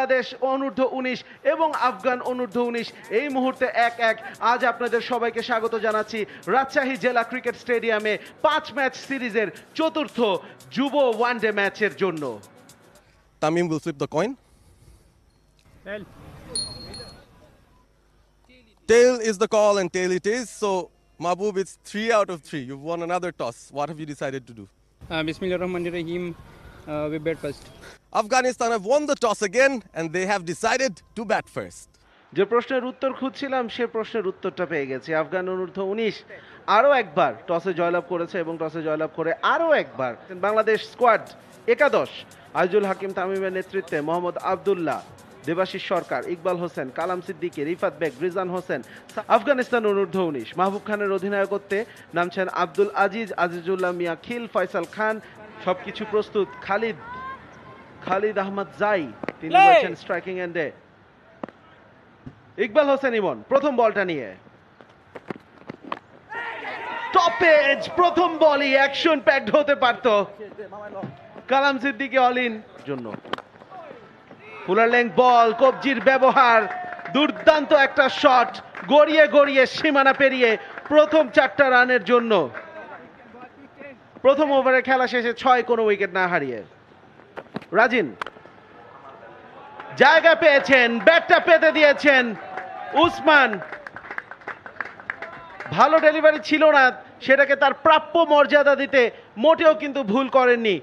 বাংলাদেশ অনূর্ধ্ব-19 এবং আফগান অনূর্ধ্ব-19 এই মুহূর্তে 1-1। আজ আপনাদের সবাইকে স্বাগত জানাচ্ছি রাজশাহী জেলা ক্রিকেট স্টেডিয়ামে 5 ম্যাচ সিরিজের চতুর্থ যুব ওয়ানডে ম্যাচের জন্য। Tamim will flip the coin. Tail is the call and tail it is. So Mahbub, it's 3 out of 3. You've won another toss. What have you decided to do? Bismillahirrahmanirrahim. We bat first. Afghanistan have won the toss again and they have decided to bat first. যে প্রশ্নের উত্তর খুঁজছিলাম সে প্রশ্নের উত্তরটা পেয়ে গেছি। আফগান অনূর্ধ্ব-19 আরও একবার টসে জয়লাভ করেছে এবং টসে জয়লাভ করে আরও একবার বাংলাদেশ স্কোয়াড একাদশ আইজুল হাকিম তামিমের নেতৃত্বে মোহাম্মদ আবদুল্লাহ, দেবাশিস সরকার, ইকবাল হোসেন, কালাম সিদ্দিকী, রিফাত বেগ, রিজান হোসেন। আফগানিস্তান অনূর্ধ্ব-19 মাহবুব খানের অধিনায়কত্বে নামছেন আব্দুল আজিজ, আজিজুল্লাহ মিয়া খিল, ফয়সাল খান। সবকিছু প্রস্তুত। খালিদ আহমদ জাই তিনি রয়েছেন স্ট্রাইকিং এন্ডে। ইকবাল হোসেন ইমন প্রথম বলটা নিয়ে টপেজ, প্রথম বলই অ্যাকশন প্যাকড হতে পারত। কালাম সিদ্দিকী অল ইন জন্য ফুলার লেংথ বল, কবজির ব্যবহার, দুর্দান্ত একটা শট, গড়িয়ে গড়িয়ে সীমানা পেরিয়ে প্রথম 4টা রানের জন্য। প্রথম ওভারে খেলা শেষে 6 কোনো উইকেট না হারিয়ে। রাজিন জায়গা পেয়েছেন, ব্যাটটা পেতে দিয়েছেন উসমান। ভালো ডেলিভারি ছিল না, সেটাকে তার প্রাপ্য মর্যাদা দিতে মোটেও কিন্তু ভুল করেননি।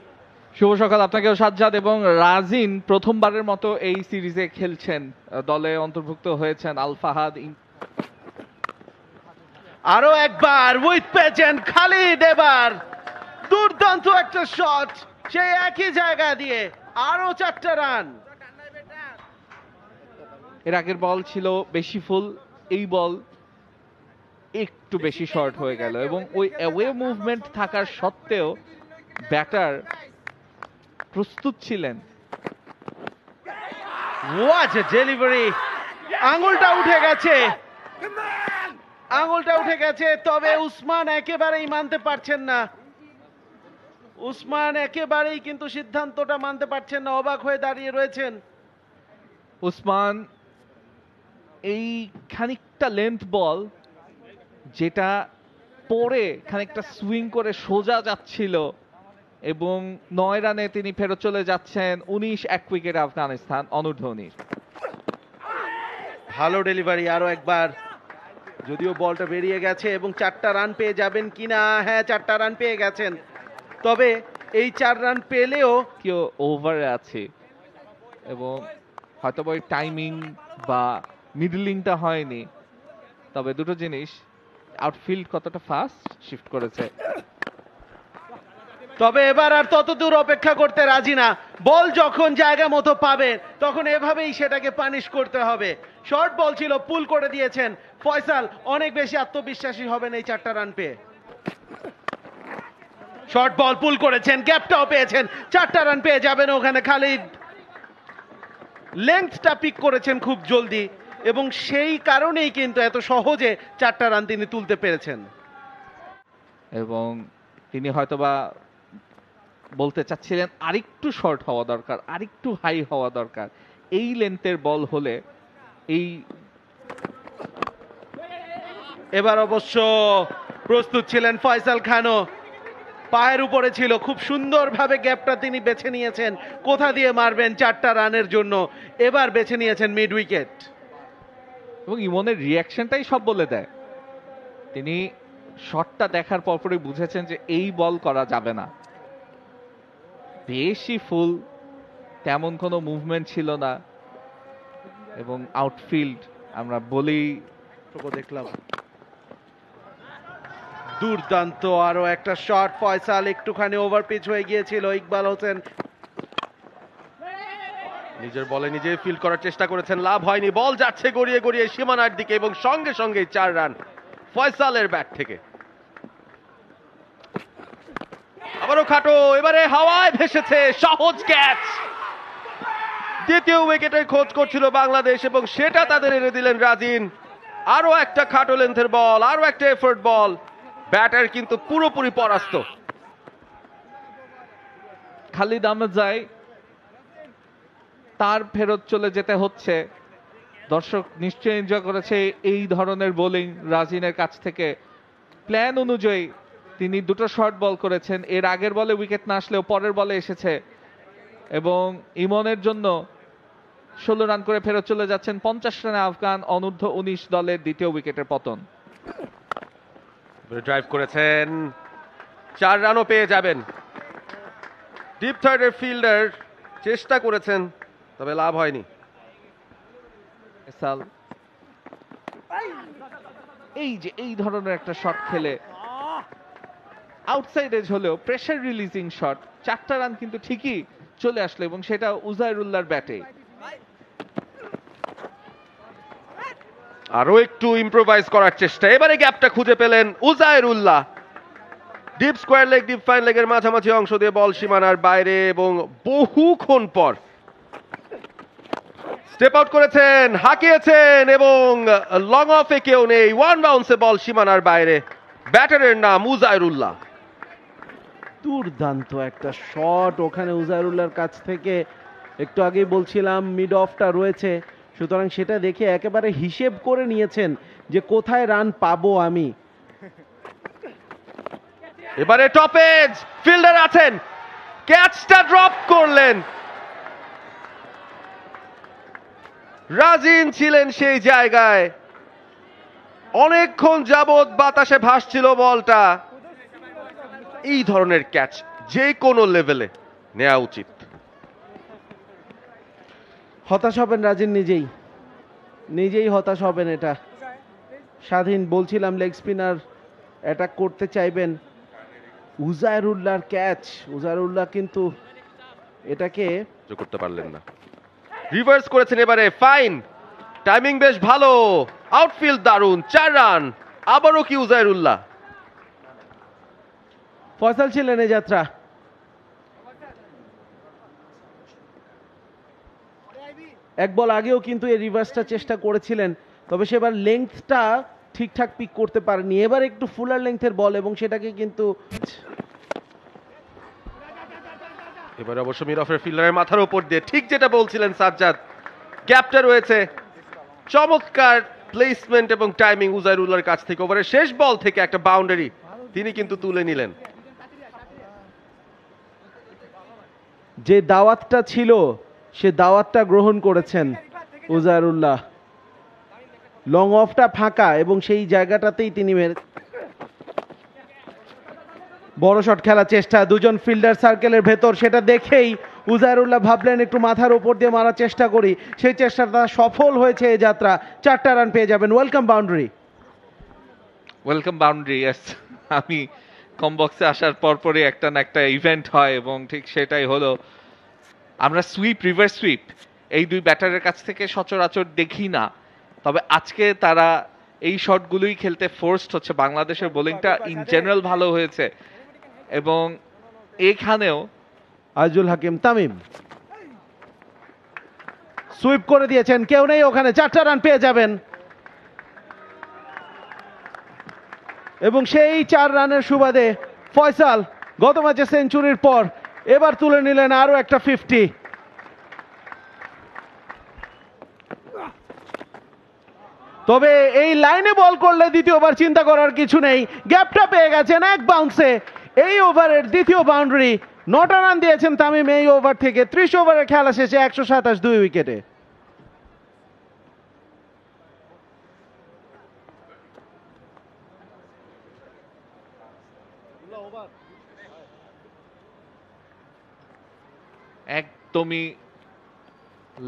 শুভ সকাল আপনাকেও সাজ্জাদ। এবং রাজিন প্রথমবারের মতো এই সিরিজে খেলছেন, দলে অন্তর্ভুক্ত হয়েছেন আল ফাহাদ। আরো একবার উইথ পেয়েছেন খালিদ, এবার দুর্দান্ত একটা শট সেই একই জায়গা দিয়ে আরো 4টা রান। এর আগের বল ছিল বেশি ফুল, এই বল একটু বেশি শর্ট হয়ে গেল এবং ওই অ্যাওয়ে মুভমেন্ট থাকার সত্ত্বেও ব্যাটার প্রস্তুত ছিলেন। What a delivery! আঙুলটা উঠে গেছে, আঙুলটা উঠে গেছে, তবে উসমান একেবারেই মানতে পারছেন না। উসমান একেবারেই কিন্তু সিদ্ধান্তটা মানতে পারছেন না, অবাক হয়ে দাঁড়িয়ে রয়েছেন। উসমান এই খানিকটা লেন্থ বল যেটা পরে খানিকটা সুইং করে সোজা যাচ্ছিল এবং 9 রানে তিনি ফেরত চলে যাচ্ছেন। 19 উইকেট আফগানিস্তান অনূর্ধ্ব-19। ভালো ডেলিভারি আরো একবার, যদিও বলটা বেরিয়ে গেছে এবং 4টা রান পেয়ে যাবেন কিনা। হ্যাঁ, 4টা রান পেয়ে গেছেন, তবে এই 4 রান পেলেও কেউ ওভারে আছে এবং হয়তো ওই টাইমিং বা মিডলিংটা হয়নি। তবে দুটো জিনিস, আউটফিল্ড কতটা ফাস্ট শিফট করেছে। তবে এবার আর তত দূর অপেক্ষা করতে রাজি না। বল যখন জায়গা মতো পাবে তখন এভাবেই সেটাকে পানিশ করতে হবে। শর্ট বল ছিল, পুল করে দিয়েছেন ফয়সাল। অনেক বেশি আত্মবিশ্বাসী হবেন এই 4টা রান পেয়ে। শর্ট বল পুল করেছেন, গ্যাপটাও পেয়েছেন, 4টা রান পেয়ে যাবেন ওখানে খালিদ। লেংথটা পিক করেছেন খুব জলদি এবং সেই কারণেই কিন্তু এত সহজে 4টা রান তিনি তুলতে পেরেছেন। এবং তিনি হয়তোবা বলতে চাচ্ছিলেন আরেকটু শর্ট হওয়া দরকার, আরেকটু হাই হওয়া দরকার। এই লেন্থের বল হলে এই এবার অবশ্য প্রস্তুত ছিলেন ফয়সাল খানও, পায়ের উপরে ছিল, খুব সুন্দরভাবে গ্যাপটা তিনি বেছে নিয়েছেন কোথা দিয়ে মারবেন 4টা রানের জন্য। এবার বেছে নিয়েছেন মিড উইকেট। এবং ইমনের রিয়াকশনটাই সব বলে দেয়। তিনি শটটা দেখার পরপরই বুঝেছেন যে এই বল করা যাবে না। বেশি ফুল, তেমন কোনো মুভমেন্ট ছিল না এবং আউটফিল্ড আমরা বলেই দেখলাম। দুর্দান্ত আরো একটা শট, ফয়সাল একটুখানি ওভার পিচ হয়ে গিয়েছিল। ইকবাল হোসেন নিজের বলে নিজে ফিল্ড করার চেষ্টা করেছেন, লাভ হয়নি। বল যাচ্ছে গড়িয়ে গড়িয়ে সীমানার দিকে এবং সঙ্গে সঙ্গে 4 রান ফয়সালের ব্যাট থেকে। আবারও খাটো, এবারে হাওয়ায় ভেসেছে, সহজ ক্যাচ। দ্বিতীয় উইকেটের খোঁজ করছিল বাংলাদেশ এবং সেটা তাদের এনে দিলেন রাজিন। আরো একটা খাটো লেন্থের বল, আরো একটা এফোর্ট বল। ব্যাটার কিন্তু পুরোপুরি পরাস্ত। খালিদ আহমেদ জাই তার ফেরত চলে যেতে হচ্ছে। দর্শক নিশ্চয়ই এনজয় করেছে এই ধরনের বোলিং রাজিনের কাছ থেকে। প্ল্যান অনুযায়ী তিনি দুটো শর্ট বল করেছেন, এর আগের বলে উইকেট না আসলেও পরের বলে এসেছে এবং ইমনের জন্য 16 রান করে ফেরত চলে যাচ্ছেন। 50 রানে আফগান অনূর্ধ্ব 19 দলের দ্বিতীয় উইকেটের পতন। ড্রাইভ করেছেন, 4 রানও পেয়ে যাবেন। ডিপ থার্ডের ফিল্ডার চেষ্টা করেছেন, তবে লাভ হয়নি। ফয়সাল এই যে এই ধরনের একটা শট খেলে আউটসাইড এজ হলেও প্রেসার রিলিজিং শট, 4টা রান কিন্তু ঠিকই চলে আসলো এবং সেটা উজাইরুল্লাহর ব্যাটে। আরো একটু ইম্প্রোভাইজ করার চেষ্টা, এবারে গ্যাপটা খুঁজে পেলেন Uzairullah. Deep square leg, deep fine লেগের মাঝামাঝি অংশ দিয়ে বল সীমানার বাইরে এবং বহুক্ষণ পর স্টেপ আউট করেছেন, হাঁকিয়েছেন এবং লং অফে কেউ নেই। ওয়ান বাউন্সে বল সীমানার বাইরে। ব্যাটারের নাম উজাইরুল্লাহ। দুর্দান্ত একটা শট ওখানে উজাইরুল্লাহর কাছ থেকে। একটু আগেই বলছিলাম মিড অফটা রয়েছে, সুতরাং সেটা দেখে একেবারে হিসেব করে নিয়েছেন যে কোথায় রান পাবো আমি। এবারে টপেজ, ফিল্ডার আছেন, ক্যাচটা ড্রপ করলেন। রাজিন ছিলেন সেই জায়গায়, অনেকক্ষণ যাবৎ বাতাসে ভাসছিল বলটা। এই ধরনের ক্যাচ যে কোনো লেভেলে নেওয়া উচিত। হতাশ হবেন রাজিন, নিজেই হতাশ হবেন। এটা স্বাধীন, বলছিলাম লেগ স্পিনার অ্যাটাক করতে চাইবেন। উজাইরুল্লাহর ক্যাচ, উজাইরুল্লাহ কিন্তু এটাকে করতে পারলেন না। রিভার্স করেছেন এবারে, ফাইন টাইমিং, বেশ ভালো। আউটফিল্ড দারুণ, 4 রান। আবারও কি উজাইরুল্লাহ? ফয়সাল ছিলেন এই যাত্রা। এক বল আগেও কিন্তু এই রিভার্সটা চেষ্টা করেছিলেন, তবে সেবার লেংথটা ঠিকঠাক পিক করতে পারেনি। এবার একটু ফুলার লেংথের বল এবং সেটাকে কিন্তু এবারে অবশ্য মিরফের ফিল্ডারের মাথার উপর দিয়ে, ঠিক যেটা বলছিলেন সাজ্জাদ, গ্যাপটা রয়েছে। চমৎকার প্লেসমেন্ট এবং টাইমিং উজাইরুল্লাহর কাছ থেকে। ওভারের শেষ বল থেকে একটা বাউন্ডারি তিনি কিন্তু তুলে নিলেন। যে দাওয়াতটা ছিল সে দাওয়াতটা গ্রহণ করেছেন উজাইরুল্লাহ। লং অফটা ফাঁকা এবং সেই জায়গাটাতেই তিনি বড় শট খেলার চেষ্টা, দুজন ফিল্ডার সার্কেলের ভেতর। সেটা দেখেই উজাইরুল্লাহ ভাবলেন একটু মাথার উপর দিয়ে মারার চেষ্টা করি, সেই চেষ্টাটা সফল হয়েছে এই যাত্রা। 4টা রান পেয়ে যাবেন। Welcome boundary, welcome boundary. আমি কম বক্সে আসার পরপরই একটা না একটা ইভেন্ট হয় এবং ঠিক সেটাই হলো। আমরা সুইপ, রিভার্স সুইপ এই দুই ব্যাটারের কাছ থেকে সচরাচর দেখি না, তবে আজকে তারা এই শটগুলোই খেলতে ফোর্সড হচ্ছে। বাংলাদেশের বোলিংটা ইন জেনারেল ভালো হয়েছে এবং এখানেও আইজুল হাকিম তামিম সুইপ করে দিয়েছেন, কেউ নেই ওখানে। 4টা রান পেয়ে যাবেন এবং সেই 4 রানের সুবাদে ফয়সাল গত ম্যাচে সেঞ্চুরির পর এবার তুলে নিলেন আরো একটা 50। তবে এই লাইনে বল করলে দ্বিতীয়বার চিন্তা করার কিছু নেই। গ্যাপটা পেয়ে গেছেন এক বাউন্সে। এই ওভারের দ্বিতীয় বাউন্ডারি। 9টা রান দিয়েছেন তামিম এই ওভার থেকে। 30 ওভারের খেলা শেষে 127, 2 উইকেটে। একদমই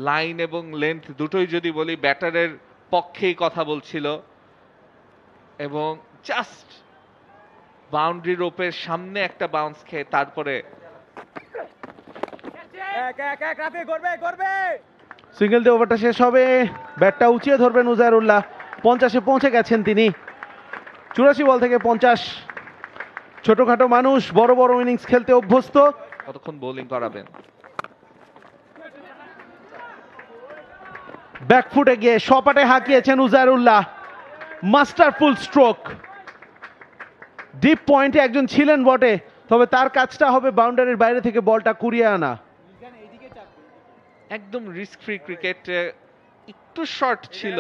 লাইন এবং লেন্থ দুটোই যদি বলি ব্যাটারের পক্ষেই কথা বলছিল এবং জাস্ট বাউন্ডারি রোপের সামনে একটা বাউন্স খেয়ে তারপরে সিঙ্গেল দিয়ে ওভারটা শেষ হবে। ব্যাটটা উঁচিয়ে ধরবেন উজাইরুল্লাহ। 50-এ পৌঁছে গেছেন তিনি। 84 বল থেকে 50। ছোটখাটো মানুষ, বড় বড় ইনিংস খেলতে অভ্যস্ত। কতক্ষণ বোলিং করাবেন? ব্যাকফুটে গিয়ে সপাটে হাঁকিয়েছেন উজাইরুল্লাহ। মাস্টারফুল স্ট্রোক। ডিপ পয়েন্টে একজন ছিলেন বটে, তবে তার কাজটা হবে বাউন্ডারির বাইরে থেকে বলটা কুড়িয়ে আনা। একদম রিস্ক ফ্রি ক্রিকেট, একটু শর্ট ছিল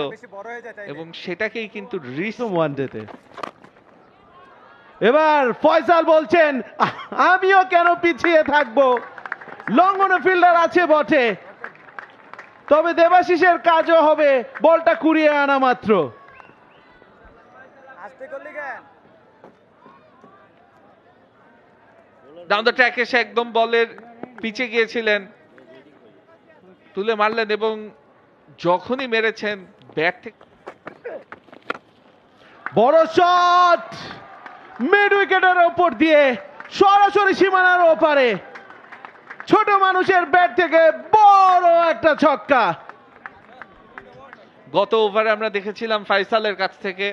এবং সেটাকেই কিন্তু রিস্ক ওয়ানডেতে এবার ফয়সাল বলছেন আমিও কেন পিছিয়ে থাকবো, লং অন ফিল্ডার আছে বটে, তবে দেবাশিসের কাজও হবে বলটা কুড়িয়ে আনা মাত্র। ডাউন দ্য ট্র্যাক এসে একদম বলের পিছে গিয়েছিলেন, তুলে মারলেন এবং যখনই মেরেছেন ব্যাট থেকে বড় শট মিড উইকেটের ওপর দিয়ে সরাসরি সীমানার ওপারে, ছোট মানুষের ব্যাট থেকে বড় একটা ছক্কা। গত ওভারে আমরা দেখেছিলাম ফাইসালের কাছ থেকে,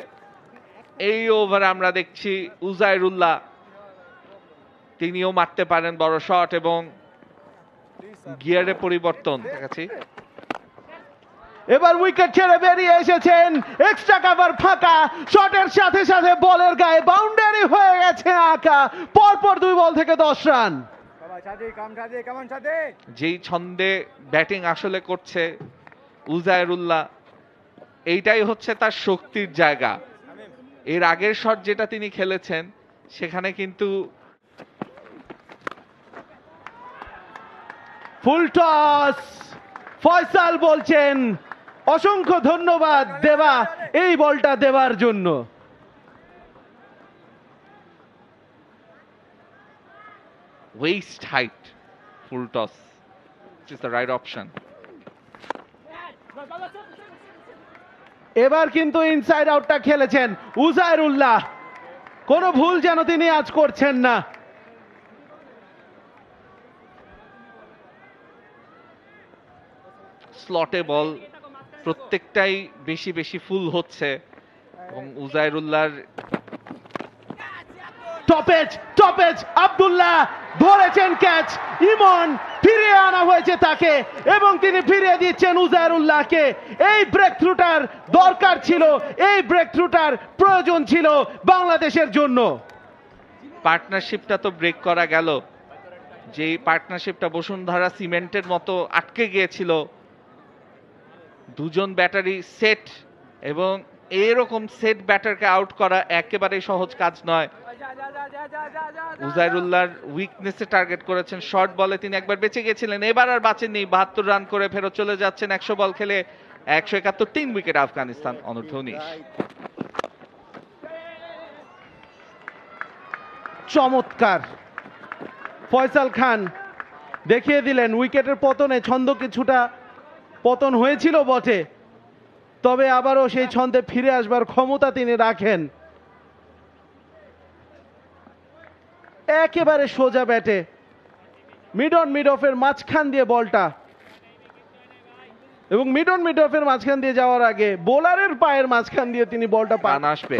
এই ওভারে আমরা দেখছি উজাইরুল্লাহ, তিনিও মারতে পারেন বড় শট এবং গিয়ারে পরিবর্তন দেখাচ্ছি। এবার উইকেট ছেড়ে বেরিয়ে এসেছেন, এক্সট্রা কাভার ফাঁকা, শটের সাথে সাথে বলের গায়ে বাউন্ডারি হয়ে গেছে আঁকা, পরপর 2 বল থেকে 10 রান। যেই ছন্দে ব্যাটিং আসলে করছে উজাইরুল্লাহ, এইটাই হচ্ছে তার শক্তির জায়গা। এর আগের শট যেটা তিনি খেলেছেন সেখানে কিন্তু ফুল টস, ফয়সাল বলছেন অসংখ্য ধন্যবাদ দেবা এই বলটা দেওয়ার জন্য। waist height full toss, which is the right option. এবার কিন্তু ইনসাইড আউটটা খেলেছেন উজাইরুল্লাহ, কোনো ভুল যেন তিনি আজ করছেন না। স্লটে বল প্রত্যেকটাই বেশি বেশি ফুল হচ্ছে এবং উজাইরুল্লাহর টপেজ আব্দুল্লাহ ধরেছেন ক্যাচ, ইমন ফিরিয়ে আনা হয়েছে তাকে এবং তিনি ফিরিয়ে দিচ্ছেন উজাইরুল্লাহকে। এই ব্রেক থ্রুটার দরকার ছিল, এই ব্রেক থ্রুটার প্রয়োজন ছিল বাংলাদেশের জন্য। পার্টনারশিপটা তো ব্রেক করা গেল, যেই পার্টনারশিপটা বসুন্ধরা সিমেন্টের মতো আটকে গিয়েছিল, দুজন ব্যাটারি সেট, এবং এরকম সেট ব্যাটারকে আউট করা একেবারে সহজ কাজ নয়। উজাইরুল্লাহর উইকনেসে টার্গেট করেছেন, শর্ট বলে তিনি একবার বেঁচে গেছিলেন, এবার আর বাঁচেননি, 72 রান করে ফেরত চলে যাচ্ছেন 100 বল খেলে 171, 3 উইকেট আফগানিস্তান অনূর্ধ্ব 19। চমৎকার ফয়সাল খান দেখিয়ে দিলেন, উইকেটের পতনে ছন্দ কিছুটা পতন হয়েছিল বটে, তবে আবারও সেই ছন্দে ফিরে আসবার ক্ষমতা তিনি রাখেন। একেবারে সোজা ব্যাটে মিড অন মিড অফের মাঝখান দিয়ে বলটা, এবং মিড অন মিড অফের মাঝখান দিয়ে যাওয়ার আগে বোলারের পায়ের মাঝখান দিয়ে তিনি বলটা পান। আসবে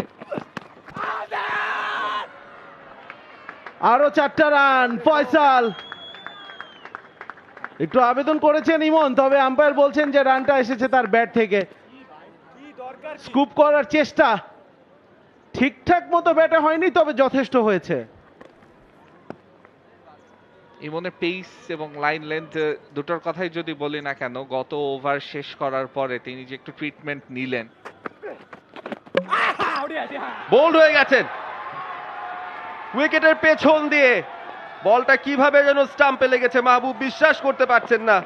আরো 4টা রান ফয়সাল। একটু আবেদন করেছেন ইমন, তবে আম্পায়ার বলছেন যে রানটা এসেছে তার ব্যাট থেকে। স্কুপ করার চেষ্টা ঠিকঠাক মতো ব্যাটে হয়নি, তবে যথেষ্ট হয়েছে। ইমনের পেস এবং লাইন লেন্থ দুটোর কথাই যদি বলি না কেন, গত ওভার শেষ করার পরে তিনি যে একটু ট্রিটমেন্ট নিলেন, বোল্ড হয়ে গেছেন উইকেটের পেছন দিয়ে, বলটা কিভাবে যেন স্টাম্পে লেগেছে, মাহবুব বিশ্বাস করতে পারছেন না।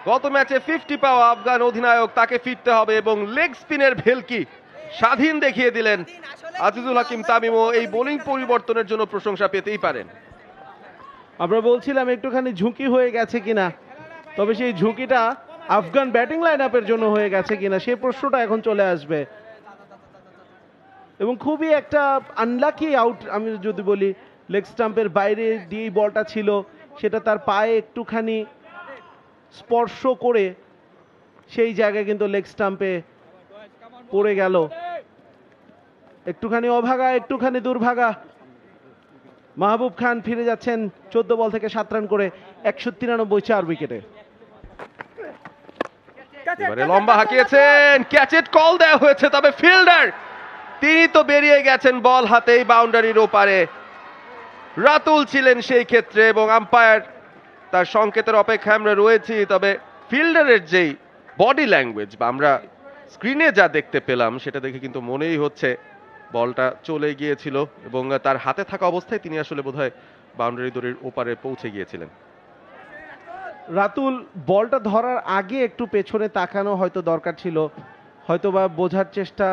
গত ম্যাচে 50 পাওয়া আফগান অধিনায়ক, তাকে ফিরতে হবে এবং লেগ স্পিনের ভেলকি স্বাধীন দেখিয়ে দিলেন আজিজুল হাকিম তামিমও। এই বোলিং পরিবর্তনের জন্য প্রশংসা পেতেই পারেন। আমরা বলছিলাম একটুখানি ঝুঁকি হয়ে গেছে কিনা, তবে সেই ঝুঁকিটা আফগান ব্যাটিং লাইন আপের জন্য হয়ে গেছে কিনা সেই প্রশ্নটা এখন চলে আসবে। এবং খুবই একটা আনলাকি আউট, আমি যদি বলি লেগ স্টাম্পের বাইরে দিয়ে বলটা ছিল, সেটা তার পায়ে একটুখানি স্পর্শ করে সেই জায়গায় কিন্তু লেগ স্টাম্পে পড়ে গেল। একটুখানি অভাগা, একটুখানি দুর্ভাগা। মাহবুব খান ফিরে যাচ্ছেন 14 বল থেকে 7 রান করে 193, 4 উইকেটে। এবারে লম্বা হাঁকিয়েছেন, ক্যাচেট কল দেওয়া হয়েছে, তবে ফিল্ডার তিনি তো বেরিয়ে গেছেন বল হাতেই বাউন্ডারির ওপারে। রাতুল ছিলেন সেই ক্ষেত্রে এবং আম্পায়ার তার সংকেতের অপেক্ষায় আমরা রয়েছি, তবে ফিল্ডারের যেই বডি ল্যাঙ্গুয়েজ বা আমরা স্ক্রিনে যা দেখতে পেলাম সেটা দেখে কিন্তু মনেই হচ্ছে বলটা চলে গিয়েছিল এবং তার হাতে থাকা অবস্থায় তিনি আসলে বোধহয় বাউন্ডারি দড়ির ওপারে পৌঁছে গিয়েছিলেন। রাতুল বলটা ধরার আগে একটু পেছনে তাকানো হয়তো দরকার ছিল, হয়তো বা বোঝার চেষ্টা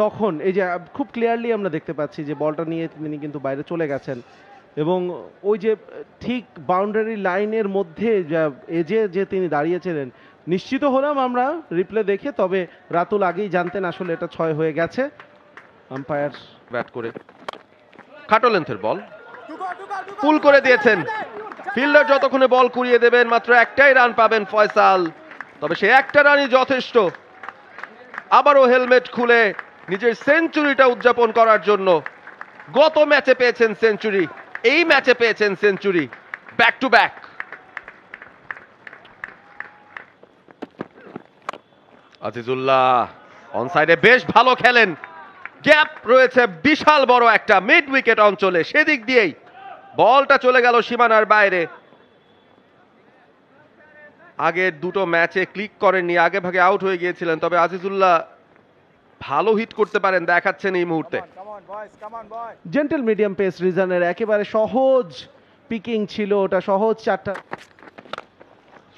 তখন এই যে খুব ক্লিয়ারলি আমরা দেখতে পাচ্ছি যে বলটা নিয়ে তিনি কিন্তু বাইরে চলে গেছেন এবং ওই যে ঠিক বাউন্ডারি লাইনের মধ্যে যা এজে যে তিনি দাঁড়িয়েছিলেন, নিশ্চিত হলাম আমরা রিপ্লে দেখে, তবে রাতুল আগেই জানতেন আসলে এটা 6 হয়ে গেছে। আম্পায়ার ব্যাট করে খাটো লেন্থের বল পুল করে দিয়েছেন। ফিল্ডার যতক্ষণে বল কুড়িয়ে দেবেন মাত্র একটাই রান পাবেন ফয়সাল, তবে সে একটা রানই যথেষ্ট আবারও হেলমেট খুলে নিজের সেঞ্চুরিটা উদযাপন করার জন্য। গত ম্যাচে পেয়েছেন সেঞ্চুরি, এই ম্যাচে পেয়েছেন century, back to back. Azizullah on সাইডে বেশ ভালো খেলেন, গ্যাপ রয়েছে বিশাল বড় একটা মিড উইকেট অঞ্চলে, সেদিক দিয়েই বলটা চলে গেল সীমানার বাইরে। আগের দুটো ম্যাচে ক্লিক করেননি, আগে ভাগে আউট হয়ে গিয়েছিলেন, তবে আজিজুল্লাহ ভালো হিট করতে পারেন দেখাচ্ছেন এই মুহূর্তে। জেন্টেল মিডিয়াম পেস রিজনের একেবারে সহজ পিকিং ছিল, ওটা সহজ চারটা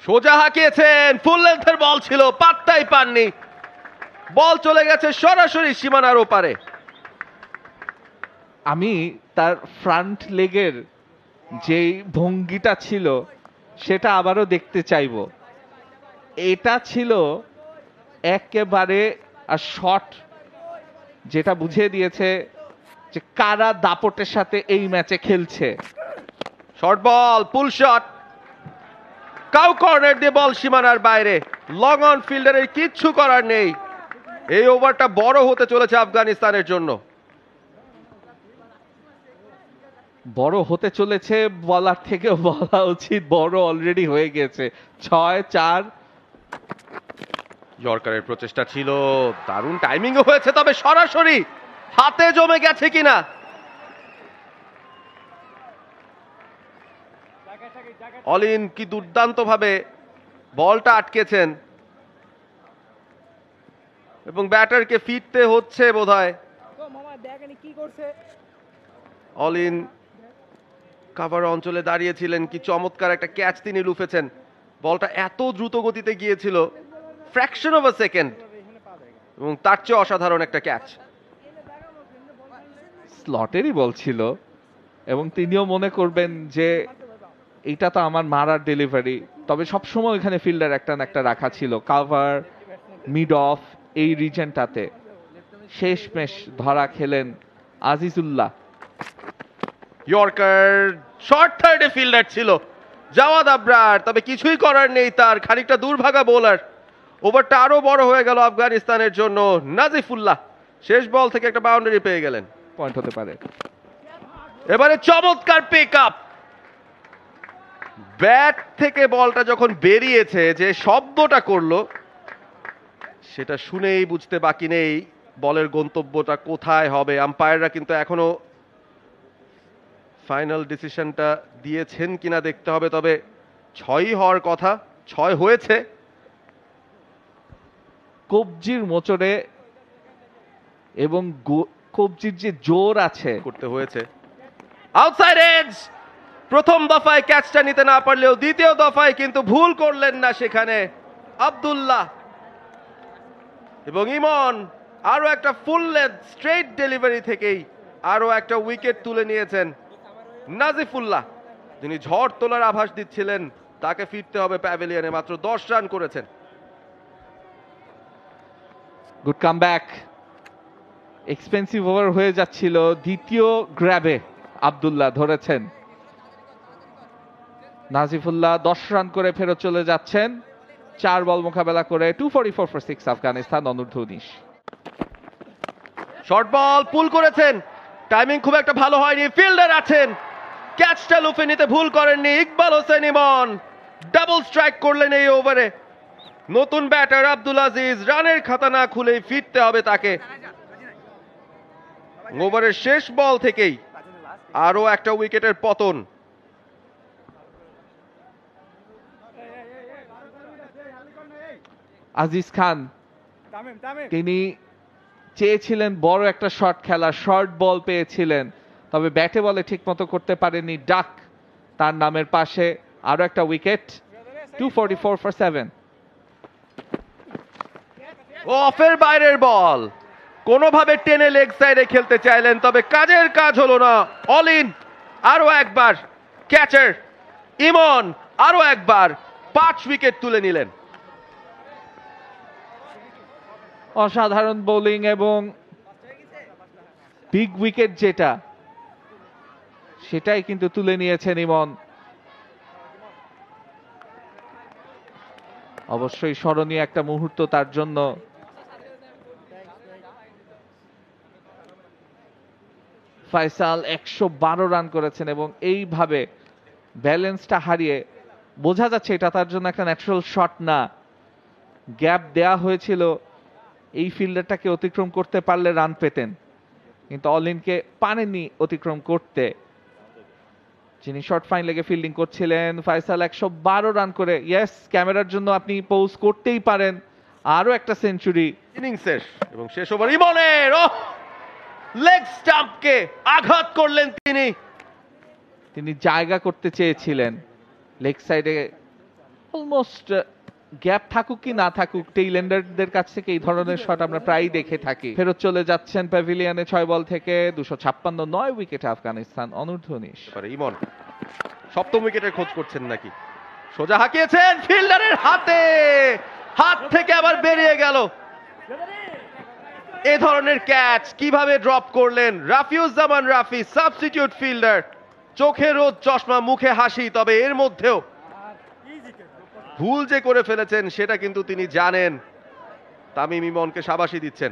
সোজা হাঁকিয়েছেন, ফুল লেন্থের বল ছিল, পাত্তাই পাননি, বল চলে গেছে সরাসরি সীমানার ওপারে। আমি তার ফ্রন্ট লেগের যেই ভঙ্গিটা ছিল সেটা আবারও দেখতে চাইব। এটা ছিল একেবারে শট যেটা বুঝিয়ে দিয়েছে যে কারা দাপটের সাথে এই ম্যাচে খেলছে। শর্ট বল, পুল শট, কাউ কর্নার দিয়ে বল সীমানার বাইরে, লং অন, ফিল্ডারের কিচ্ছু করার নেই। এই ওভারটা বড় হতে চলেছে আফগানিস্তানের জন্য। বড় হতে চলেছে বলার থেকে বলা উচিত বড় অলরেডি হয়ে গেছে। 6-4। ইয়র্কারের প্রচেষ্টা ছিল, দারুণ টাইমিংও হয়েছে, তবে সরাসরি হাতে জমে গেছে কিনা। অলিন কি দুর্দান্ত ভাবে বলটা আটকেছেন এবং ব্যাটারকে ফিরতে হচ্ছে বোধহয়। অলিন কাভার অঞ্চলে দাঁড়িয়েছিলেন, কি চমৎকার একটা ক্যাচ তিনি লুফেছেন। বলটা এত দ্রুত গতিতে গিয়েছিল, ফ্র্যাকশন অফ আ সেকেন্ড, এবং তার চেয়ে অসাধারণ একটা ক্যাচ। স্লটেরই বল ছিল এবং তিনিও মনে করবেন যে এটা তো আমার মারার ডেলিভারি, তবে সবসময় ওইখানে ফিল্ডার একটা না একটা রাখা ছিল, কাভার, মিড অফ, এই রিজনটাতে। শেষমেশ ধরা খেলেন আজিজুল্লাহ। ইয়র্কার, শর্ট থার্ডে ফিল্ডার ছিল জাওয়াদ আবরার, তবে কিছুই করার নেই তার, খানিকটা দুর্ভাগা বোলার। ওভারটা আরো বড় হয়ে গেল আফগানিস্তানের জন্য। নাজিফুল্লাহ শেষ বল থেকে একটা বাউন্ডারি পেয়ে গেলেন, পয়েন্ট হতে পারে। এবারে চমৎকার পিক আপ, ব্যাট থেকে বলটা যখন বেরিয়েছে যে শব্দটা করলো সেটা শুনেই বুঝতে বাকি নেই বলের গন্তব্যটা কোথায় হবে। আম্পায়াররা কিন্তু এখনো ফাইনাল ডিসিশনটা দিয়েছেন কিনা দেখতে হবে, তবে 6ই হওয়ার কথা, 6 হয়েছে। কবজির মোচড়ে এবং কবজির যে জোর আছে করতে হয়েছে। আউটসাইড এজ, প্রথম দফায় ক্যাচটা নিতে না পারলেও দ্বিতীয় দফায় কিন্তু ভুল করলেন না সেখানে আব্দুল্লাহ, এবং ইমন আরো একটা ফুল লেন্থ স্ট্রেট ডেলিভারি থেকেই আরো একটা উইকেট তুলে নিয়েছেন। নাজিফুল্লাহ, যিনি ঝড় তোলার আভাস দিচ্ছিলেন, তাকে ফিরতে হবে প্যাভিলিয়নে, মাত্র 10 রান করেছেন। Good comeback. Expensive over হয়ে যাচ্ছিল, দ্বিতীয় গ্র্যাবে আব্দুল্লাহ ধরেছেন। নাজিফুল্লাহ 10 রান করে ফেরত চলে যাচ্ছেন, 4 বল মোকাবেলা করে। 244 ফর 6 আফগানিস্তান অনূর্ধ্ব 19। শর্ট বল পুল করেছেন, টাইমিং খুব একটা ভালো হয়নি, ফিল্ডার আছেন, ক্যাচটা লুফে নিতে ভুল করেননি ইকবাল হোসেন ইমন, ডাবল স্ট্রাইক করলেন এই ওভারে। নতুন ব্যাটার আব্দুল আজিজ, রানের খাতা না খুলেই ফিরতে হবে তাকে। ওভারের শেষ বল থেকেই আরো একটা উইকেটের পতন। আজিজ খান তিনি চেয়েছিলেন বড় একটা শট খেলা, শর্ট বল পেয়েছিলেন, তবে ব্যাটে বলে ঠিক মতো করতে পারেনি। ডাক তার নামের পাশে, আরো একটা উইকেট। 244 for 7। অফের বাইরের বল, কোনোভাবে টেনে লেগ সাইডে খেলতে চাইলেন, তবে কাজের কাজ হলো না। অল ইন, আরো একবার ক্যাচার ইমন আরো একবার 5 উইকেট তুলে নিলেন। অসাধারণ বোলিং এবং বিগ উইকেট যেটা, সেটাই কিন্তু তুলে নিয়েছেন ইমন। অবশ্যই স্মরণীয় একটা মুহূর্ত তার জন্য। ফয়সাল 112 রান করেছেন এবং এইভাবে ব্যালেন্সটা হারিয়ে বোঝা যাচ্ছে এটা তার জন্য একটা ন্যাচারাল শট না। গ্যাপ দেয়া হয়েছিল, এই ফিল্ডারটাকে অতিক্রম করতে পারলে রান পেতেন, কিন্তু অলিনকে পারেননি অতিক্রম করতে। যিনি শর্ট ফাইন লেগে ফিল্ডিং করছিলেন, ফয়সাল 112 রান করে, ইয়েস, ক্যামেরার জন্য আপনি পোজ করতেই পারেন, আরো একটা সেঞ্চুরি। ইনিংসের এবং শেষ ওভার ইমনের লেগ স্টাম্পকে আঘাত করলেন তিনি জায়গা করতে চেয়েছিলেন লেগ সাইডে। অলমোস্ট গ্যাপ থাকুক কি না থাকুক, টেইলেন্ডারদের কাছ থেকে এই ধরনের শট আমরা প্রায়ই দেখে থাকি। ফেরত চলে যাচ্ছেন প্যাভিলিয়নে 6 বল থেকে 256, 9 উইকেটে আফগানিস্তান অনূর্ধ্ব 19। ইমন সপ্তম উইকেটের খোঁজ করছেন নাকি? সোজা হাঁকিয়েছেন ফিল্ডারের হাতে, হাত থেকে আবার বেরিয়ে গেল। এ ধরনের ক্যাচ কিভাবে ড্রপ করলেন রাফিউজ্জামান রাফি, সাবস্টিটিউট ফিল্ডার। চোখে রোদ চশমা, মুখে হাসি, তবে এর মধ্যেও ভুল যে করে ফেলেছেন সেটা কিন্তু তিনি জানেন। তামিম ইমনকে শাবাশি দিচ্ছেন।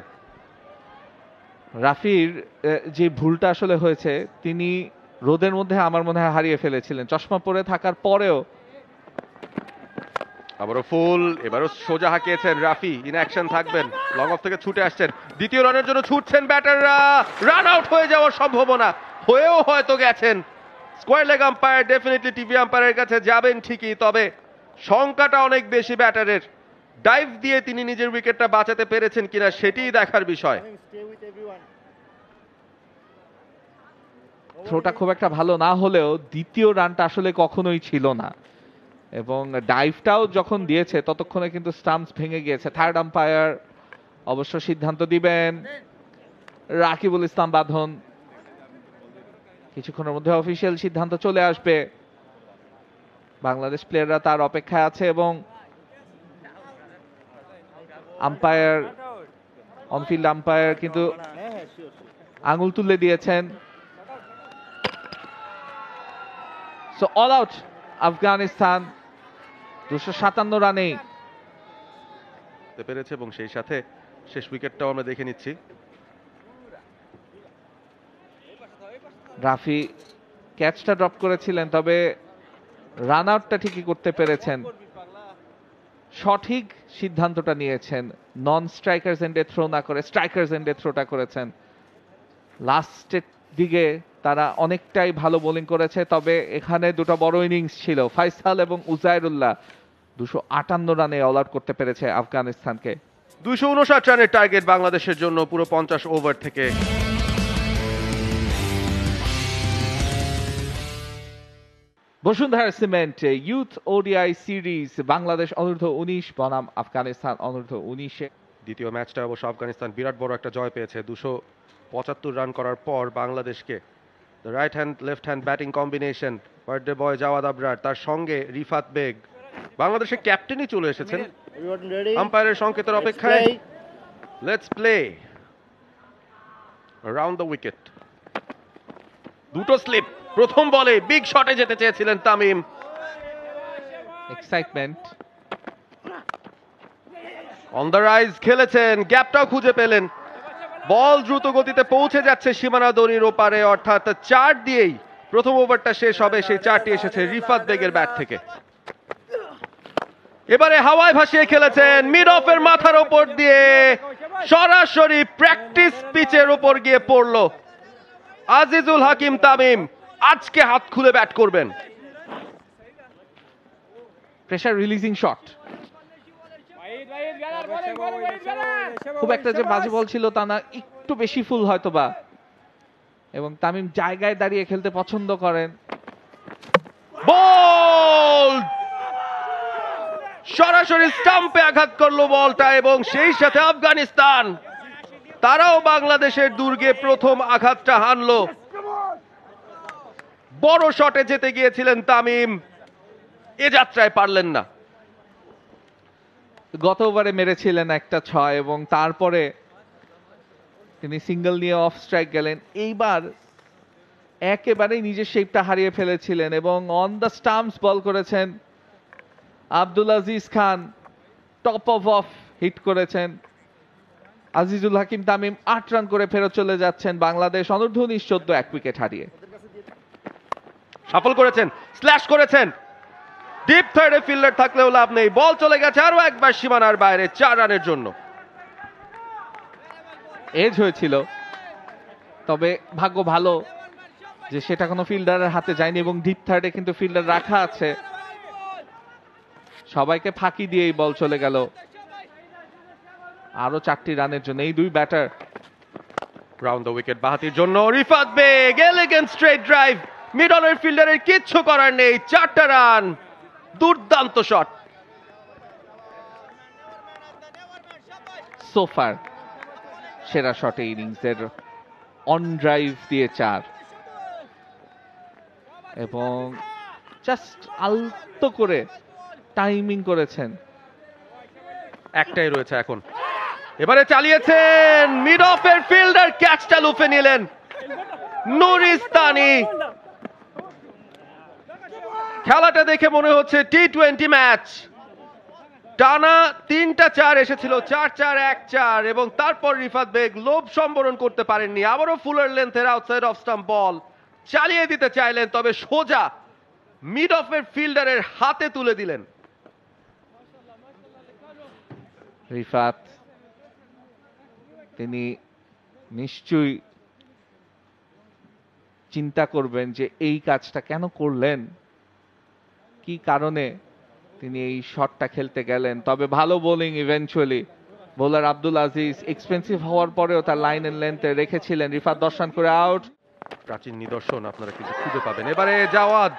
রাফির যে ভুলটা আসলে হয়েছে, তিনি রোদের মধ্যে আমার মনে হয় হারিয়ে ফেলেছিলেন, চশমা পরে থাকার পরেও। আবারও ফুল, এবারও সোজা হাঁকিয়েছেন রাফি, ইন অ্যাকশন থাকবেন, লং অফ থেকে ছুটে আসছেন, দ্বিতীয় রানের জন্য ছুটছেন ব্যাটাররা, রান আউট হয়ে যাওয়ার সম্ভাবনা, হয়েও হয়তো গেছেন। Square leg umpire definitely TV আম্পায়ারের কাছে যাবেন ঠিকই, তবে সংখ্যাটা অনেক বেশি ব্যাটারের। ডাইভ দিয়ে তিনি নিজের উইকেটটা বাঁচাতে পেরেছেন কিনা সেটিই দেখার বিষয়। থ্রোটা খুব একটা ভালো না হলেও দ্বিতীয় রানটা আসলে কখনোই ছিল না, এবং ডাইভটাও যখন দিয়েছে ততক্ষণে কিন্তু স্টাম্পস ভেঙে গিয়েছে। থার্ড আম্পায়ার অবশ্য সিদ্ধান্ত দিবেন, রাকিবুল ইসলাম বাঁধন। কিছুক্ষণের মধ্যে অফিসিয়াল সিদ্ধান্ত চলে আসবে, বাংলাদেশ প্লেয়াররা তার অপেক্ষায় আছে, এবং আম্পায়ার, অনফিল্ড আম্পায়ার কিন্তু আঙুল তুলে দিয়েছেন। সো অল আউট আফগানিস্তান 257 রানেই পেরেছে, এবং সেই সাথে শেষ উইকেটটাও আমরা দেখে নিচ্ছি। রাফি ক্যাচটা ড্রপ করেছিলেন, তবে রান আউটটা ঠিকই করতে পেরেছেন। সঠিক সিদ্ধান্তটা নিয়েছেন, নন স্ট্রাইকার্স এন্ডে থ্রো না করে স্ট্রাইকার্স এন্ডে থ্রোটা করেছেন। লাস্টের দিকে তারা অনেকটাই ভালো বোলিং করেছে, তবে এখানে দুটো বড় ইনিংস ছিল। ফয়সাল এবং উজাইরুল্লাহ 258 রানে অল আউট করতে পেরেছে আফগানিস্তানকে। 259 রানের টার্গেট বাংলাদেশের জন্য পুরো 50 ওভার থেকে। Bashundhara cement youth ODI series, Bangladesh অনূর্ধ্ব 19 বনাম আফগানিস্তান অনূর্ধ্ব 19। দ্বিতীয় ম্যাচটা অবশ্য আফগানিস্তান বিরাট বড় একটা জয় পেয়েছে। 275 রান করার পর বাংলাদেশকে right hand left hand batting combination, birthday boy Jawad Abrar, তার সঙ্গে রিফাত বেগ, বাংলাদেশের ক্যাপ্টেনই চলে এসেছেন আম্পায়ারের সংকেতের অপেক্ষায়। Let's play round the wicket. দুটো স্লিপ, প্রথম বলে বিগ শটে যেতে চেয়েছিলেন Tamim. Excitement, on the rise খেলেছেন, গ্যাপটাও খুঁজে পেলেন, বল দ্রুত গতিতে পৌঁছে যাচ্ছে সীমানা দড়ির ওপারে, অর্থাৎ 4 দিয়েই প্রথম ওভারটা শেষ হবে। সেই 4টি এসেছে রিফাত বেগের ব্যাট থেকে। এবারে হাওয়ায় ভাসিয়ে খেলেছেন, মিড অফের মাথার ওপর দিয়ে সরাসরি প্র্যাকটিস পিচের ওপর গিয়ে পড়লো। আজিজুল হাকিম তামিম আজকে হাত খুলে ব্যাট করবেন। প্রেসার রিলিজিং শট, খুব একটা যে বাজে বল ছিল তা না, একটু বেশি ফুল হয়তো বা, এবং তামিম জায়গায় দাঁড়িয়ে খেলতে পছন্দ করেন। বল সরাসরি স্টাম্পে আঘাত করলো বলটা, এবং সেই সাথে আফগানিস্তান তারাও বাংলাদেশের দুর্গে প্রথম আঘাতটা হানলো। বড় শটে যেতে গিয়েছিলেন তামিম, এ যাত্রায় পারলেন না। গত ওভারে মেরেছিলেন একটা 6 এবং তারপরে তিনি সিঙ্গেল নিয়ে অফ স্ট্রাইক গেলেন। এইবার একেবারেই নিজের শেপটা হারিয়ে ফেলেছিলেন এবং অন দ্য স্টাম্পস বল করেছেন। আব্দুল আজিজ খান টপ অফ হিট করেছেন। আজিজুল হাকিম তামিম 8 রান করে ফেরত চলে যাচ্ছেন। বাংলাদেশ অনূর্ধ্ব 19 14 1 উইকেট হারিয়ে। সফল করেছেন, স্ল্যাশ করেছেন, ডিপ থার্ডে ফিল্ডার থাকলেও লাভ নেই। বল চলে গেছে আরো একবার সীমানার বাইরে 4 রানের জন্য। এজ হয়েছিল, তবে ভাগ্য ভালো যে সেটা কোনো ফিল্ডারের হাতে যায়নি এবং ডিপ থার্ডে কিন্তু ফিল্ডার রাখা আছে। সবাইকে ফাঁকি দিয়ে এই বল চলে গেল আরো 4টি রানের জন্য। এই দুই ব্যাটার রাউন্ড দ্য উইকেট বাহাতির জন্য Rifat Beg, elegant straight drive, mid order ফিল্ডারের কিচ্ছু করার নেই, 4টা রান, দুর্দান্ত শট। সোফার সেরা শটে ইনিংসের, অন ড্রাইভ দিয়ে 4 এবং জাস্ট আলতো করে টাইমিং করেছেন। একটাই রয়েছে এখন, এবারে চালিয়েছেন, মিড অফের ফিল্ডার ক্যাচটা লুফে নিলেন নুরিস্তানি। খেলাটা দেখে মনে হচ্ছে টি-20 ম্যাচ। টানা 3টা 4 এসেছিল, 4-4-1-4, এবং তারপর রিফাত বেগ লোভ সম্বরণ করতে পারেননি। আবারও ফুলার লেন্থের আউটসাইড অফ স্টাম্প বল চালিয়ে দিতে চাইলেন, তবে সোজা মিড অফের ফিল্ডারের হাতে তুলে দিলেন। রিফাত তিনি নিশ্চয়ই চিন্তা করবেন যে এই কাজটা কেন করলেন, কি কারণে তিনি এই শটটা খেলতে গেলেন। তবে ভালো bowling eventually. Bowler Abdul Aziz expensive হওয়ার পরেও তার লাইন এন্ড লেন্থে রেখেছিলেন। রিফাত 10 রান করে আউট। প্রাচীন নিদর্শন আপনারা কিন্তু খুঁজে পাবেন। এবারে জাওয়াদ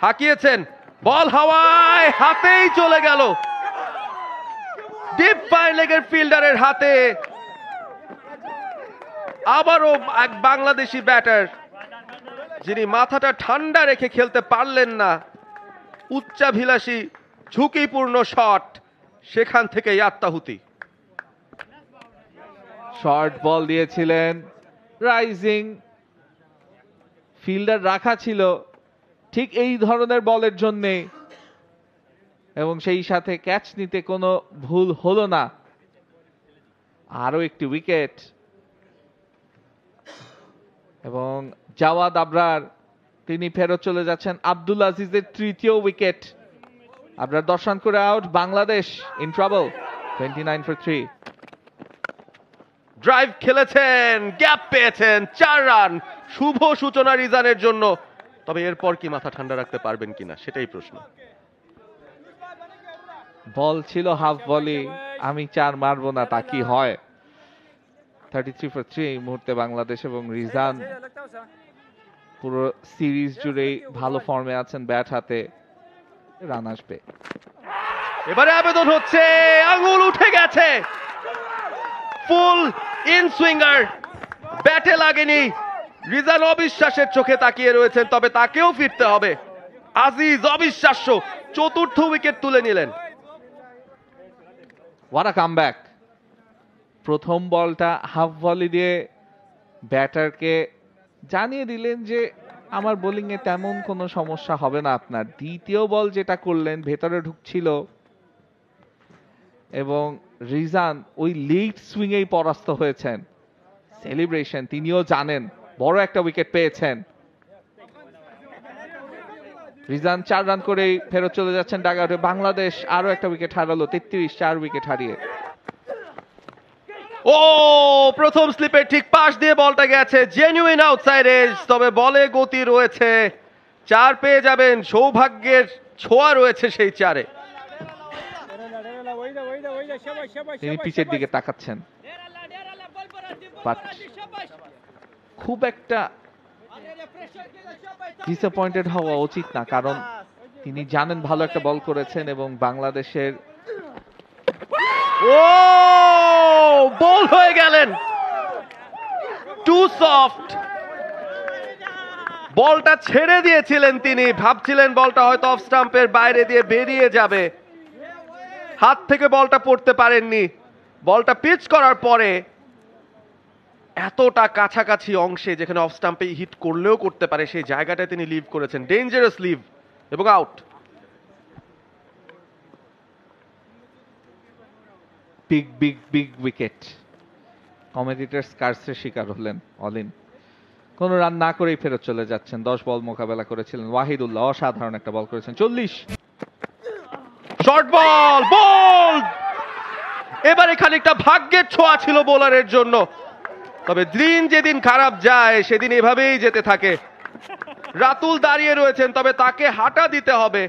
হাঁকিয়েছেন, বল হাওয়ায়, হাতেই চলে গেল, ডিপ ফাইন লেগের ফিল্ডারের হাতে। আবারও এক বাংলাদেশি ব্যাটার যিনি মাথাটা ঠান্ডা রেখে খেলতে পারলেন না। উচ্চাভিলাষী ঝুঁকিপূর্ণ শট, সেখান থেকেই আত্মাহুতি। শর্ট বল দিয়েছিলেন, রাইজিং ফিল্ডার রাখা ছিল ঠিক এই ধরনের বলের জন্যে, এবং সেই সাথে ক্যাচ নিতে কোনো ভুল হলো না। আরো একটি উইকেট এবং জাওয়াদ আবরার তিনি ফেরত চলে যাচ্ছেন। আব্দুল আজিজের 3য় উইকেট। আবরার 10 রান করে out. Bangladesh in trouble, 29 for 3। Drive খেলেছেন, গ্যাপ পেয়েছেন, 4 রান, শুভ সূচনা রিজানের জন্য। তবে এরপর কি মাথা ঠান্ডা রাখতে পারবেন কিনা সেটাই প্রশ্ন। বল ছিল হাফ বলি, আমি 4 মারবো না তা কি হয়। 33 for 3 এই মুহূর্তে বাংলাদেশ, এবং রিজান পুরো সিরিজ জুড়েই ভালো ফর্মে আছেন, ব্যাট হাতে রান আসবে। এবারে আবেদন হচ্ছে, আঙুল উঠে গেছে, ফুল ইন সুইঙ্গার, ব্যাটে লাগেনি। রিজান অবিশ্বাসের চোখে তাকিয়ে রয়েছেন, তবে তাকেও ফিরতে হবে। আজিজ অবিশ্বাস্য 4র্থ উইকেট তুলে নিলেন। What a comeback. প্রথম বলটা হাফ ভলি দিয়ে ব্যাটারকে জানিয়ে দিলেন যে আমার বোলিং এ তেমন কোনো সমস্যা হবে না আপনার। দ্বিতীয় বল যেটা করলেন ভেতরে ঢুকছিল, এবং রিজান ওই লেট সুইংয়েই পরাস্ত হয়েছেন। সেলিব্রেশন, তিনিও জানেন বড় একটা উইকেট পেয়েছেন। রিজান 4 রান করেই ফেরত চলে যাচ্ছেন ডাগআউটে। বাংলাদেশ আরো একটা উইকেট হারালো, 33, 4 উইকেট হারিয়ে। ও প্রথম স্লিপের ঠিক পাশ দিয়ে বলটা গেছে, জেনুইন আউটসাইড এজ, তবে বলে গতি রয়েছে, 4 পেয়ে যাবেন। সৌভাগ্যের ছোঁয়া রয়েছে সেই 4-এ। তিনি পিচের দিকে তাকাচ্ছেন, বাট খুব একটা ডিসঅ্যাপয়েন্টেড হওয়া উচিত না, কারণ তিনি জানেন ভালো একটা বল করেছেন এবং বাংলাদেশের ও বল হয়ে গেলেন, টু সফট। বলটা ছেড়ে দিয়েছিলেন তিনি, ভাবছিলেন বলটা হয়তো অফ স্টাম্পের বাইরে দিয়ে বেরিয়ে যাবে, হাত থেকে বলটা পড়তে পারেননি। বলটা পিচ করার পরে এতটা কাছাকাছি অংশে যেখানে অফ স্টাম্পে হিট করলেও করতে পারে সেই জায়গাটায় তিনি লিভ করেছেন, ডেঞ্জারাস লিভ এবং out. Big big big wicket. Commentators কার্সের শিকার হলেন অলিন। কোনো রান না করেই ফেরত চলে যাচ্ছেন। 10 বল মোকাবেলা করেছিলেন ওয়াহিদুল্লাহ, অসাধারণ একটা বল করেছেন। 40 শর্ট বল, বল এবারে খানিকটা ভাগ্যের ছোঁয়া ছিল বোলারের জন্য, তবে দিন যেদিন খারাপ যায় সেদিন এভাবেই যেতে থাকে। রাতুল দাঁড়িয়ে রয়েছেন, তবে তাকে হাঁটা দিতে হবে,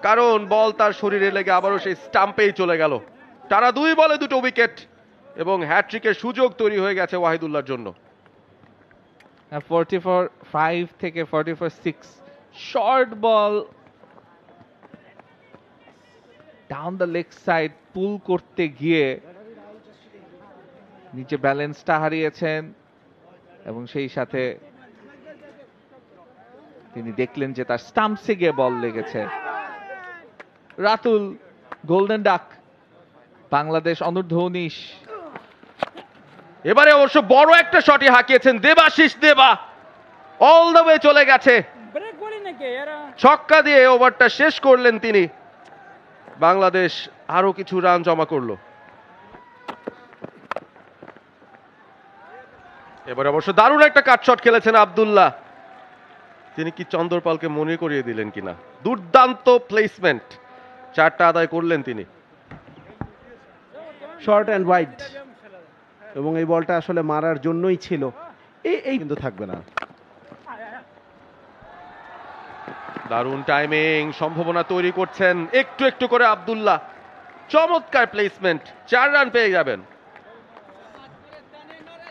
কারণ বল তার শরীরে লেগে আবারও সেই স্টাম্পেই চলে গেল। তারা 2 বলে 2 উইকেট এবং হ্যাট্রিকের সুযোগ তৈরি হয়ে গেছে ওয়াহিদুল্লাহর জন্য। 44-5 থেকে 44-6 short ball down the leg side pull করতে গিয়ে নিচে ব্যালেন্সটা হারিয়েছেন এবং সেই সাথে তিনি দেখলেন যে তার স্টাম্পসে গিয়ে বল লেগেছে। রাতুল গোল্ডেন ডাক, বাংলাদেশ অনূর্ধ্ব 19। এবারে অবশ্য বড় একটা শটই হাঁকিয়েছেন দেবাশিস দেবা, অল দ্য ওয়ে চলে গেছে, ছক্কা দিয়ে ওভারটা শেষ করলেন তিনি। বাংলাদেশ আরো কিছু রান জমা করলো। এবারে অবশ্য দারুণ একটা কাট শট খেলেছেন আব্দুল্লাহ, তিনি কি চন্দরপালকে মনে করিয়ে দিলেন কিনা। দুর্দান্ত প্লেসমেন্ট, 4টা আদায় করলেন তিনি। শর্ট অ্যান্ড ওয়াইড, এবং এই বলটা আসলে মারার জন্যই ছিল, এই কিন্তু থাকবে না। দারুণ টাইমিং, সম্ভাবনা তৈরি করছেন একটু একটু করে আব্দুল্লাহ, চমৎকার প্লেসমেন্ট, 4 রান পেয়ে যাবেন।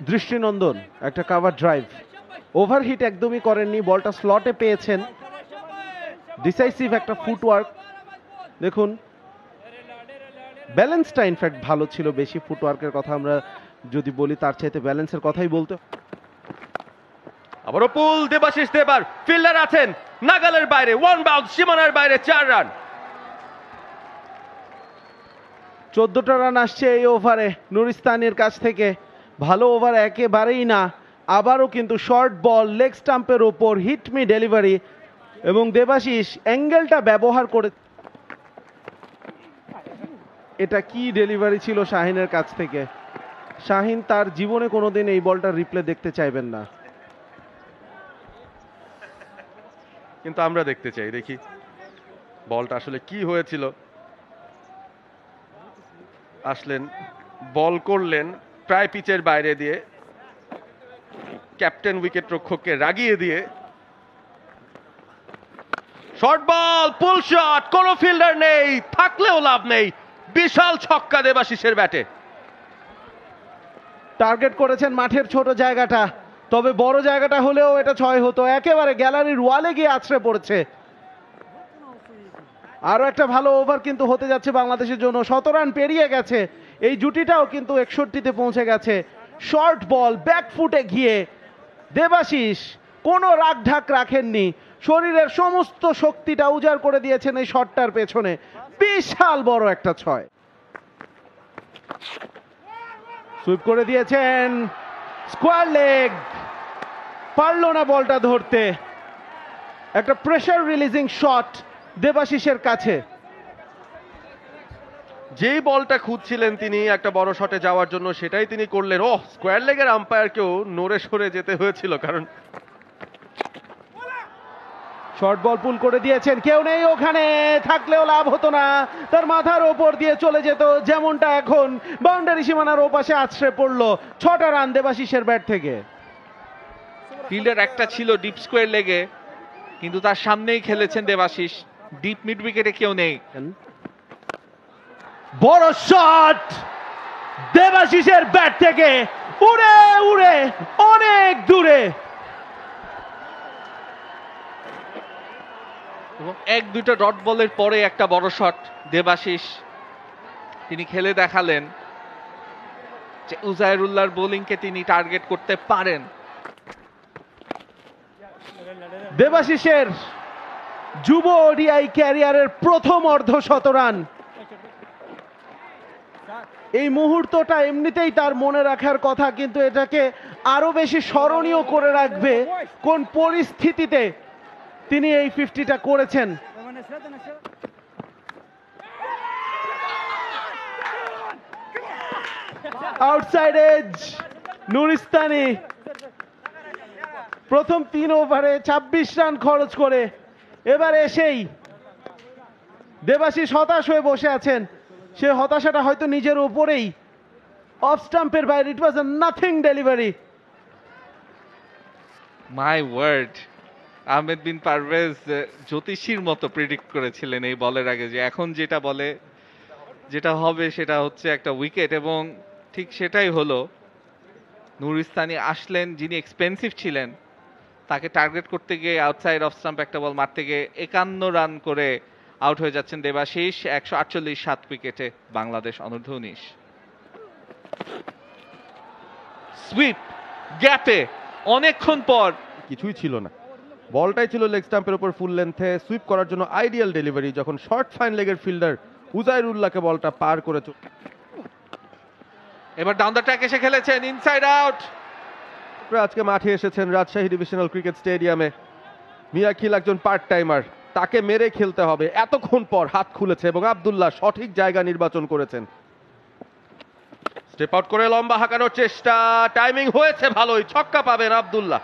দৃষ্টিনন্দন একটা কাভার ড্রাইভ, ওভারহিট একদমই করেননি, বলটা স্লটে পেয়েছেন, ডিসাইসিভ একটা ফুটওয়ার্ক। দেখুন ব্যালেন্সটা ইনফ্যাক্ট ভালো ছিল, বেশি ফুটওয়ার্কের কথা আমরা যদি বলি তার চাইতে ব্যালেন্সের কথাই বলতে। আবারও পুল, দেবাশিস দেবার ফিল্ডার আছেন নাগালের বাইরে, 1 বাউন্স সীমানার বাইরে, 4 রান। 14টা রান আসছে এই ওভারে নুরিস্তানের কাছ থেকে, ভালো ওভার একেবারেই না। আবারও কিন্তু শর্ট বল লেগ স্টাম্পের ওপর হিট মি ডেলিভারি, এবং দেবাশিস অ্যাঙ্গেলটা ব্যবহার করে। এটা কি ডেলিভারি ছিল শাহিনের কাছ থেকে, শাহিন তার জীবনে কোনোদিন এই বলটার রিপ্লে দেখতে চাইবেন না। কিন্তু আমরা দেখতে চাই, দেখি বলটা আসলে কি হয়েছিল। আসলেন, বল করলেন প্রায় পিচের বাইরে দিয়ে, ক্যাপ্টেন উইকেট রক্ষককে রাগিয়ে দিয়ে। শর্ট বল, পুল শট, কোনো ফিল্ডার নেই, থাকলেও লাভ নেই, বিশাল ছক্কা দেবাশিসের ব্যাটে। টার্গেট করেছেন মাঠের ছোট জায়গাটা, তবে বড় জায়গাটা হলেও এটা 6 হতো, একেবারে গ্যালারির ওয়ালে গিয়ে আছড়ে পড়েছে। আরো একটা ভালো ওভার কিন্তু হতে যাচ্ছে বাংলাদেশের জন্য, 17 রান পেরিয়ে গেছে, এই জুটিটাও কিন্তু 61-তে পৌঁছে গেছে। শর্ট বল ব্যাকফুটে গিয়ে দেবাশিস কোনো রাগ ঢাক রাখেননি, শরীরের সমস্ত শক্তিটা উজাড় করে দিয়েছেন এই শটটার পেছনে, বিশাল বড় একটা 6। সুইপ করে দিয়েছেন, স্কোয়ার লেগ, পারল না বলটা ধরতে। একটা প্রেসার রিলিজিং শট দেবাশিসের কাছে। যেই বলটা খুঁজছিলেন তিনি একটা বড় শটে যাওয়ার জন্য, সেটাই তিনি করলেন। ও স্কোয়ার লেগের আম্পায়ারকেও নড়ে সরে যেতে হয়েছিল, কারণ শর্ট বল পুল করে দিয়েছেন, কেউ নেই ওখানে, থাকলেও লাভ হতো না, তার মাথার ওপর দিয়ে চলে যেত, যেমনটা এখন বাউন্ডারি সীমানার ওপাশে আছড়ে পড়লো। 6টা রান দেবাশিসের ব্যাট থেকে। ফিল্ডার একটা ছিল ডিপ স্কোয়ার লেগে, কিন্তু তার সামনেই খেলেছেন দেবাশিস, ডিপ মিড উইকেটে কেউ নেই। বড় শট দেবাশিসের ব্যাট থেকে উড়ে উড়ে অনেক দূরে। এবং এক দুইটা ডট বলের পরে একটা বড় শট দেবাশিস তিনি খেলে দেখালেন যে উজাইরুল্লাহর বোলিংকে তিনি টার্গেট করতে পারেন। দেবাশিসের যুব ওডিআই ক্যারিয়ারের প্রথম অর্ধশতরান। এই মুহূর্তটা এমনিতেই তার মনে রাখার কথা, কিন্তু এটাকে আরো বেশি স্মরণীয় করে রাখবে কোন পরিস্থিতিতে তিনি এই 50টা করেছেন। আউটসাইড এজ নুরিস্তানি প্রথম 3 ওভারে 26 রান খরচ করে এবার এসেই দেবাশিস হতাশ হয়ে বসে আছেন। সে হতাশাটা হয়তো নিজের উপরেই, অফ স্টাম্পের বাইরে। It was a nothing delivery. My word, Ahmed bin Parvez জ্যোতিষীর মতো প্রেডিক্ট করেছিলেন এই বলের আগে যে এখন যেটা বলে যেটা হবে সেটা হচ্ছে একটা উইকেট, এবং ঠিক সেটাই হলো। নুরিস্তানি আসলেন, যিনি এক্সপেন্সিভ ছিলেন, তাকে টার্গেট করতে গিয়ে আউটসাইড অফ স্টাম্প একটা বল মারতে গিয়ে 51 রান করে আউট হয়ে যাচ্ছেন দেবাশিস। 148 7 উইকেটে বাংলাদেশ অনূর্ধ্ব 19। সুইপ গ্যাপে অনেকক্ষণ পর কিছুই ছিল না, বলটাই ছিল লেগ স্টাম্পের উপর ফুল লেন্থে, সুইপ করার জন্য আইডিয়াল ডেলিভারি, যখন শর্ট ফাইন লেগের ফিল্ডার উজাইরুল্লাহকে বলটা পার করে এবার ডাউন দ্য ট্র্যাক এসে খেলেছেন ইনসাইড আউট। আজকে মাঠে এসেছেন রাজশাহী ডিভিশনাল ক্রিকেট স্টেডিয়ামে। মিয়াখিল একজন পার্ট টাইমার, তাকে মেরে খেলতে হবে। এতক্ষণ পর হাত খুলেছে এবং আব্দুল্লাহ সঠিক জায়গা নির্বাচন করেছেন। স্টেপ আউট করে লম্বা হাঁকানোর চেষ্টা, টাইমিং হয়েছে ভালোই, ছক্কা পাবেন আব্দুল্লাহ।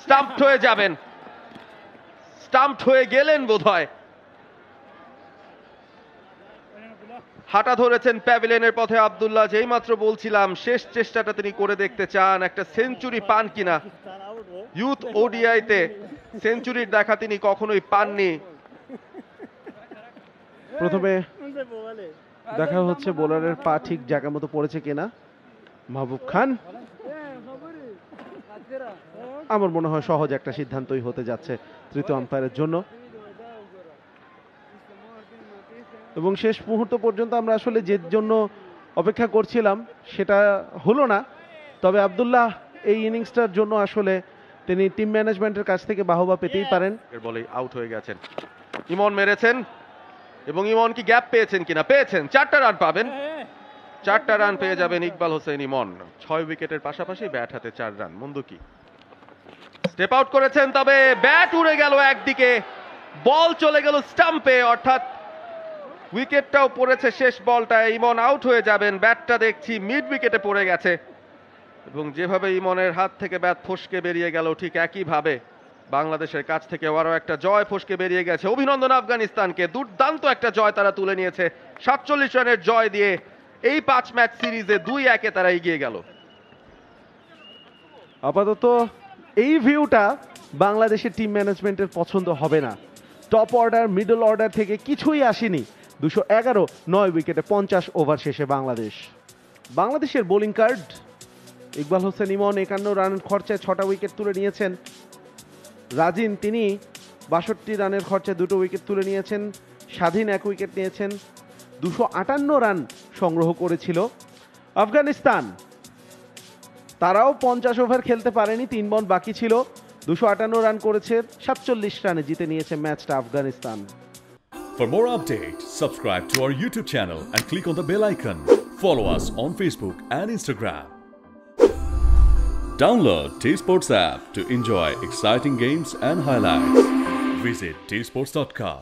স্টাম্পড হয়ে যাবেন, স্টাম্পড হয়ে গেলেন বোধহয়। হাঁটা ধরেছেন প্যাভিলিয়নের পথে আব্দুল্লাহ। যেই মাত্র বলছিলাম শেষ চেষ্টাটা তিনি করে দেখতে চান, একটা সেঞ্চুরি পান কিনা। ইউথ ওডিআইতে সেঞ্চুরির দেখা তিনি কখনোই পাননি। প্রথমে দেখা হচ্ছে বোলারের পা ঠিক জায়গা মতো পড়েছে কিনা। মাহবুব খান, আমার মনে হয় সহজ একটা সিদ্ধান্তই হতে যাচ্ছে তৃতীয় আম্পায়ারের জন্য, এবং শেষ মুহূর্ত পর্যন্ত আমরা আসলে যে জন্য অপেক্ষা করছিলাম সেটা হলো না। তবে আব্দুল্লাহ এই ইনিংসটার জন্য আসলে তিনি টিম ম্যানেজমেন্টের কাছ থেকে বাহবা পেতেই পারেন। এর বলেই আউট হয়ে গেছেন। ইমন মেরেছেন, এবং ইমন কি গ্যাপ পেয়েছেন কিনা? পেয়েছেন। 4টা রান পাবেন, 4টা রান পেয়ে যাবেন ইকবাল হোসেন ইমন। 6 উইকেটের পাশাপাশি ব্যাট হাতে 4 রান, মন্দ কি। স্টেপ আউট করেছেন, তবে ব্যাট উড়ে গেল একদিকে, বল চলে গেল স্টাম্পে, অর্থাৎ উইকেটটাও পড়েছে শেষ বলটায়। ইমন আউট হয়ে যাবেন। ব্যাটটা দেখছি মিড উইকেটে পড়ে গেছে, এবং যেভাবে ইমনের হাত থেকে ব্যাট ফসকে বেরিয়ে গেল ঠিক একইভাবে বাংলাদেশের কাছ থেকে আরো একটা জয় ফসকে বেরিয়ে গেছে। অভিনন্দন আফগানিস্তানকে, দুর্দান্ত একটা জয় তারা তুলে নিয়েছে। 47 রানের জয় দিয়ে এই 5 ম্যাচ সিরিজে 2-1 তারা এগিয়ে গেল। আপাতত এই ভিউটা বাংলাদেশের টিম ম্যানেজমেন্টের পছন্দ হবে না। টপ অর্ডার মিডল অর্ডার থেকে কিছুই আসেনি। 211 9 উইকেটে 50 ওভার শেষে বাংলাদেশের বোলিং কার্ড। ইকবাল হোসেন ইমন 51 রানের খরচায় 6টা উইকেট তুলে নিয়েছেন। রাজিন তিনি 62 রানের খরচায় 2টো উইকেট তুলে নিয়েছেন। স্বাধীন 1 উইকেট নিয়েছেন। 258 রান সংগ্রহ করেছিল আফগানিস্তান। তারাও 50 ওভার খেলতে পারেনি, 3 বল বাকি ছিল। 258 রান করেছে, 47 রানে জিতে নিয়েছে ম্যাচটা Afghanistan. For more updates, subscribe to our YouTube channel and click on the bell icon. Follow us on Facebook and Instagram. Download T-Sports app to enjoy exciting games and highlights. Visit tsports.com.